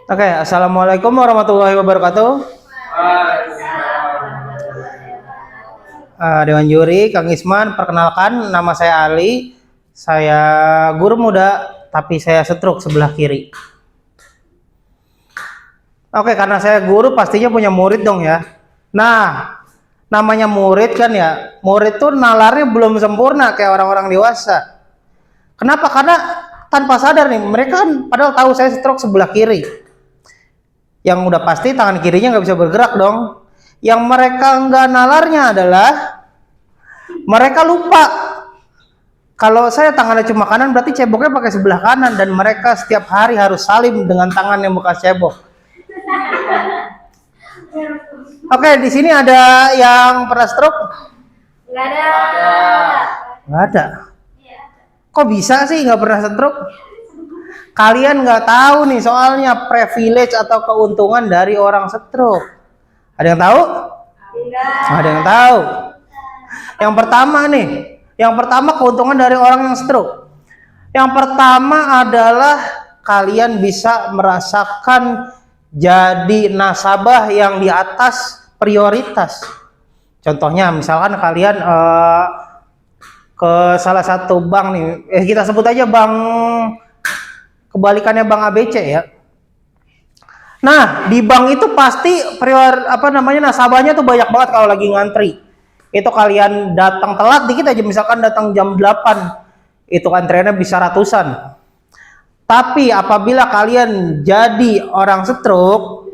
Oke, assalamualaikum warahmatullahi wabarakatuh. Dewan Juri, Kang Isman, perkenalkan nama saya Ali. Saya guru muda, tapi saya stroke sebelah kiri. Oke, karena saya guru pastinya punya murid dong ya. Nah, namanya murid kan ya, murid tuh nalarnya belum sempurna kayak orang-orang dewasa. Kenapa? Karena tanpa sadar nih, mereka kan padahal tahu saya stroke sebelah kiri. Yang udah pasti tangan kirinya nggak bisa bergerak dong. Yang mereka nggak nalarnya adalah mereka lupa kalau saya tangannya cuma kanan, berarti ceboknya pakai sebelah kanan, dan mereka setiap hari harus salim dengan tangan yang bekas cebok. Oke, di sini ada yang pernah stroke? Nggak ada. Nggak ada. Kok bisa sih nggak pernah stroke? Kalian nggak tahu nih soalnya privilege atau keuntungan dari orang stroke. Ada yang tahu? Enggak. Ada yang tahu? Yang pertama keuntungan dari orang yang stroke. Yang pertama adalah kalian bisa merasakan jadi nasabah yang di atas prioritas. Contohnya misalkan kalian ke salah satu bank nih, kita sebut aja bank, kebalikannya bank ABC ya. Nah, di bank itu pasti nasabahnya tuh banyak banget kalau lagi ngantri. Itu kalian datang telat dikit aja, misalkan datang jam 8, itu antriannya bisa ratusan. Tapi apabila kalian jadi orang stroke,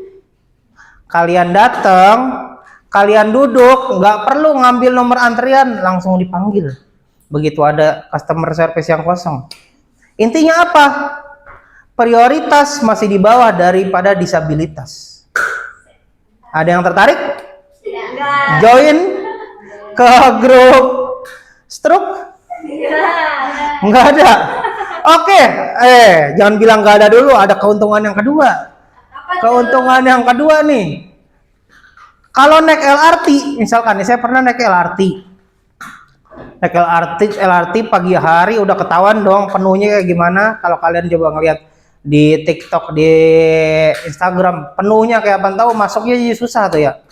kalian datang, kalian duduk, nggak perlu ngambil nomor antrian, langsung dipanggil. Begitu ada customer service yang kosong. Intinya apa? Prioritas masih di bawah daripada disabilitas. Ada yang tertarik? Enggak. Join ke grup stroke? Enggak ada. Oke, jangan bilang nggak ada dulu. Ada keuntungan yang kedua. Keuntungan yang kedua nih, kalau naik LRT, misalkan nih, saya pernah naik LRT. Naik LRT pagi hari udah ketahuan dong penuhnya kayak gimana. Kalau kalian coba ngeliat di TikTok, di Instagram, penuhnya kayak apa, tahu masuknya jadi susah tuh ya.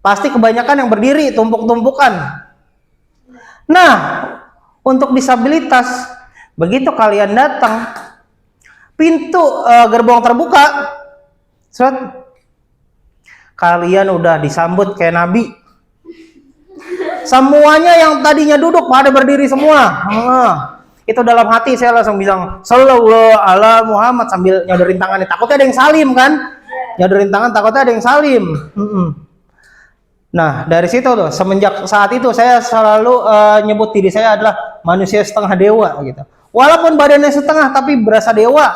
Pasti kebanyakan yang berdiri, tumpuk-tumpukan. Nah, untuk disabilitas, begitu kalian datang, pintu gerbong terbuka, kalian udah disambut kayak nabi. Semuanya yang tadinya duduk pada berdiri semua. Itu dalam hati saya langsung bilang sallallahu ala Muhammad sambil nyodorin tangannya, takutnya ada yang salim kan, nyodorin tangan takutnya ada yang salim. Nah, dari situ tuh, semenjak saat itu saya selalu nyebut diri saya adalah manusia setengah dewa gitu. Walaupun badannya setengah tapi berasa dewa.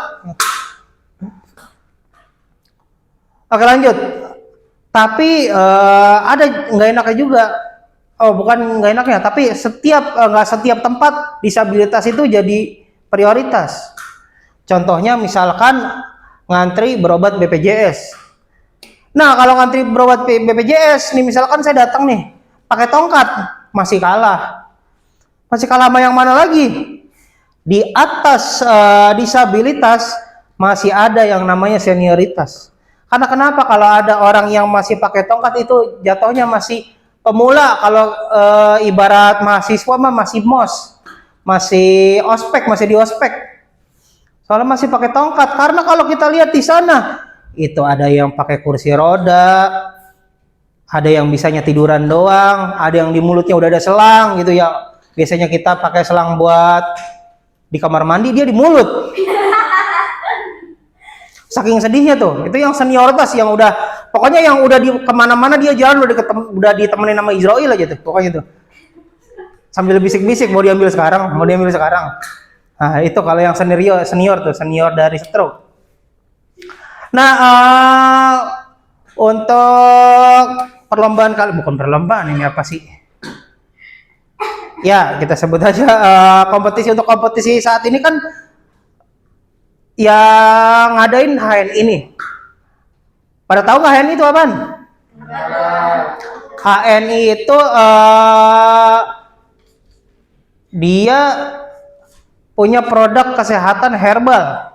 Oke, lanjut. Tapi ada nggak enaknya juga. Oh, bukan nggak enaknya, tapi nggak setiap tempat disabilitas itu jadi prioritas. Contohnya misalkan ngantri berobat BPJS. Nah, kalau ngantri berobat BPJS nih, misalkan saya datang nih pakai tongkat, masih kalah. Masih kalah sama yang mana lagi? Di atas disabilitas masih ada yang namanya senioritas. Karena kenapa? Kalau ada orang yang masih pakai tongkat itu jatuhnya masih pemula. Kalau ibarat mahasiswa mah masih mos, masih ospek, masih di ospek. Soalnya masih pakai tongkat. Karena kalau kita lihat di sana, itu ada yang pakai kursi roda, ada yang bisanya tiduran doang, ada yang di mulutnya udah ada selang gitu ya. Biasanya kita pakai selang buat di kamar mandi, dia di mulut. Saking sedihnya tuh. Itu yang senioritas, yang udah, pokoknya yang udah di kemana-mana dia jalan udah ditemenin sama Israel aja tuh, pokoknya tuh. Sambil bisik-bisik mau diambil sekarang. Nah, itu kalau yang senior tuh, senior dari stroke. Nah, untuk perlombaan bukan perlombaan, ini apa sih? Ya, kita sebut aja kompetisi. Untuk kompetisi saat ini kan yang ngadain HNI ini. Pada tahu nggak HNI itu apaan? HNI itu dia punya produk kesehatan herbal.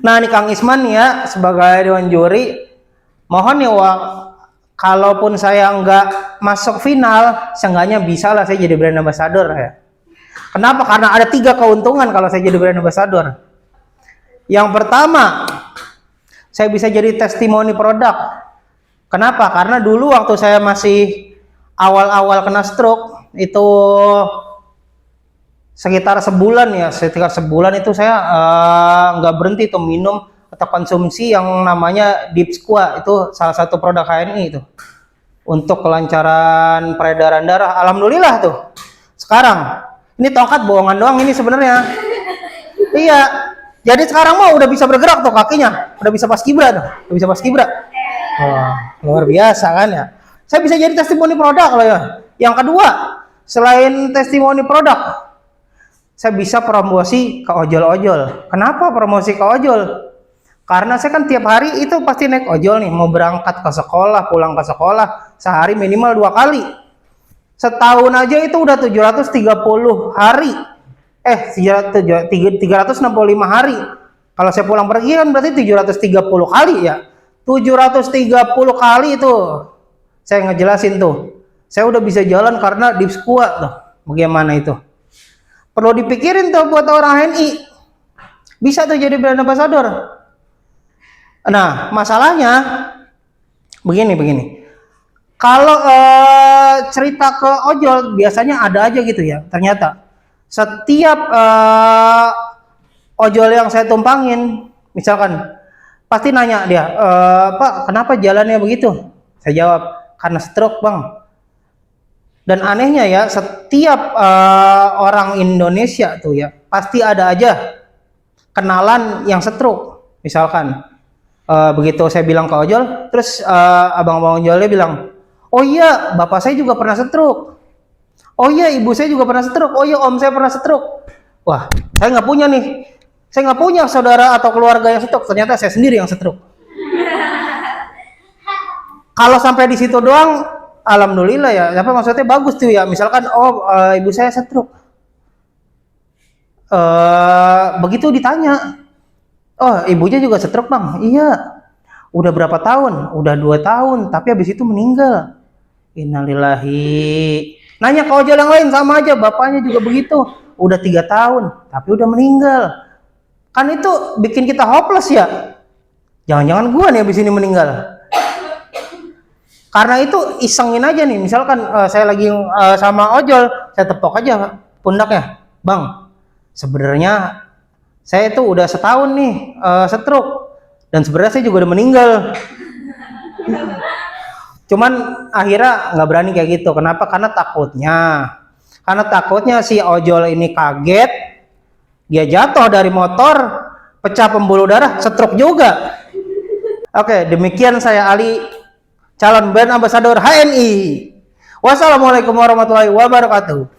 Nah, nih Kang Isman ya sebagai dewan juri, mohon ya kalaupun saya nggak masuk final, seenggaknya bisa lah saya jadi brand ambassador ya. Kenapa? Karena ada 3 keuntungan kalau saya jadi brand ambassador. Yang pertama, saya bisa jadi testimoni produk. Kenapa? Karena dulu waktu saya masih awal-awal kena stroke, itu sekitar sebulan itu saya nggak berhenti tuh minum atau konsumsi yang namanya Deep Squat. Itu salah satu produk HNI itu untuk kelancaran peredaran darah. Alhamdulillah tuh sekarang ini tongkat bohongan doang ini sebenarnya. Iya, jadi sekarang mah udah bisa bergerak tuh kakinya, udah bisa paskibra tuh, udah bisa paskibra. Wah, luar biasa kan ya. Saya bisa jadi testimoni produk loh ya. Yang kedua, selain testimoni produk, saya bisa promosi ke ojol-ojol. Kenapa promosi ke ojol? Karena saya kan tiap hari itu pasti naik ojol nih, mau berangkat ke sekolah, pulang ke sekolah, sehari minimal 2 kali. Setahun aja itu udah 730 hari. 365 hari. Kalau saya pulang pergi kan berarti 730 kali ya. 730 kali itu saya ngejelasin tuh. Saya udah bisa jalan karena Deep Squat tuh. Bagaimana itu? Perlu dipikirin tuh buat orang HNI. Bisa tuh jadi brand ambassador. Nah, masalahnya begini. Kalau cerita ke ojol biasanya ada aja gitu ya. Ternyata setiap ojol yang saya tumpangin, misalkan pasti nanya dia, Pak, kenapa jalannya begitu? Saya jawab, karena stroke, Bang. Dan anehnya ya, setiap orang Indonesia tuh ya, pasti ada aja kenalan yang stroke. Misalkan, begitu saya bilang ke ojol, terus abang-abang ojolnya bilang, oh iya, bapak saya juga pernah stroke. Oh iya, ibu saya juga pernah stroke. Oh iya, om saya pernah stroke. Wah, saya nggak punya nih. Saya nggak punya saudara atau keluarga yang stroke. Ternyata saya sendiri yang stroke. Kalau sampai di situ doang, alhamdulillah ya. Tapi maksudnya bagus tuh ya. Misalkan, ibu saya stroke. Begitu ditanya, oh ibunya juga stroke, Bang. Iya. Udah berapa tahun? Udah 2 tahun. Tapi habis itu meninggal. Innalillahi. Nanya ke ojol yang lain sama aja. Bapaknya juga begitu. Udah 3 tahun. Tapi udah meninggal. Kan itu bikin kita hopeless ya. Jangan-jangan gua nih habis ini meninggal. Karena itu isengin aja nih. Misalkan saya lagi sama ojol, saya tepok aja pundaknya. Bang, sebenarnya saya itu udah setahun nih stroke. Dan sebenarnya saya juga udah meninggal. Cuman akhirnya nggak berani kayak gitu. Kenapa? Karena takutnya si ojol ini kaget, dia jatuh dari motor, pecah pembuluh darah, stroke juga. Oke, demikian saya Ali, calon brand ambassador HNI. Wassalamualaikum warahmatullahi wabarakatuh.